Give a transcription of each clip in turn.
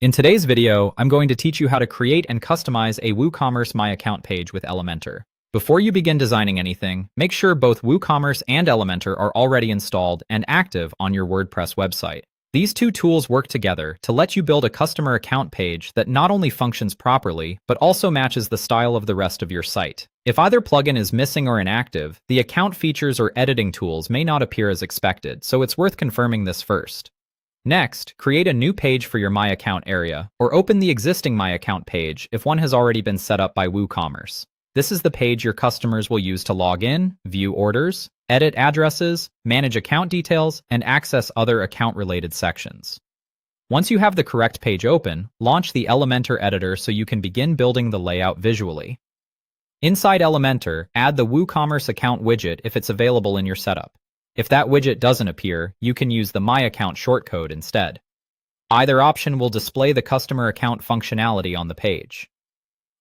In today's video, I'm going to teach you how to create and customize a WooCommerce My Account page with Elementor. Before you begin designing anything, make sure both WooCommerce and Elementor are already installed and active on your WordPress website. These two tools work together to let you build a customer account page that not only functions properly, but also matches the style of the rest of your site. If either plugin is missing or inactive, the account features or editing tools may not appear as expected, so it's worth confirming this first. Next, create a new page for your My Account area, or open the existing My Account page if one has already been set up by WooCommerce. This is the page your customers will use to log in, view orders, edit addresses, manage account details, and access other account-related sections. Once you have the correct page open, launch the Elementor editor so you can begin building the layout visually. Inside Elementor, add the WooCommerce account widget if it's available in your setup. If that widget doesn't appear, you can use the My Account shortcode instead. Either option will display the customer account functionality on the page.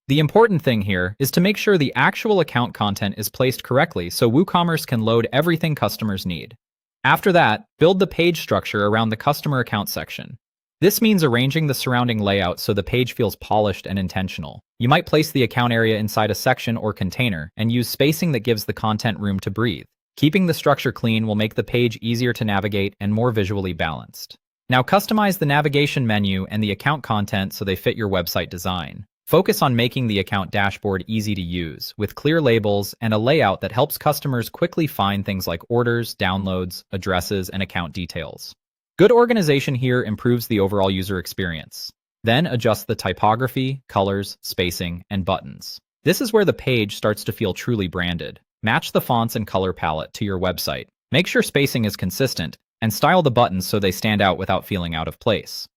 The important thing here is to make sure the actual account content is placed correctly so WooCommerce can load everything customers need. After that, build the page structure around the customer account section. This means arranging the surrounding layout so the page feels polished and intentional. You might place the account area inside a section or container and use spacing that gives the content room to breathe. Keeping the structure clean will make the page easier to navigate and more visually balanced. Now customize the navigation menu and the account content so they fit your website design. Focus on making the account dashboard easy to use, with clear labels and a layout that helps customers quickly find things like orders, downloads, addresses, and account details. Good organization here improves the overall user experience. Then adjust the typography, colors, spacing, and buttons. This is where the page starts to feel truly branded. Match the fonts and color palette to your website. Make sure spacing is consistent, and style the buttons so they stand out without feeling out of place.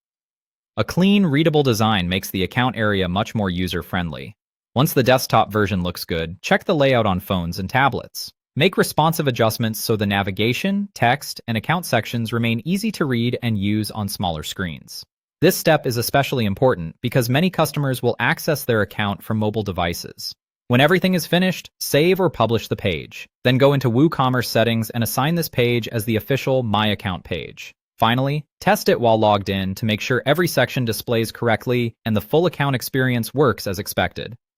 A clean, readable design makes the account area much more user-friendly. Once the desktop version looks good, check the layout on phones and tablets. Make responsive adjustments so the navigation, text, and account sections remain easy to read and use on smaller screens. This step is especially important because many customers will access their account from mobile devices. When everything is finished, save or publish the page. Then go into WooCommerce settings and assign this page as the official My Account page. Finally, test it while logged in to make sure every section displays correctly and the full account experience works as expected.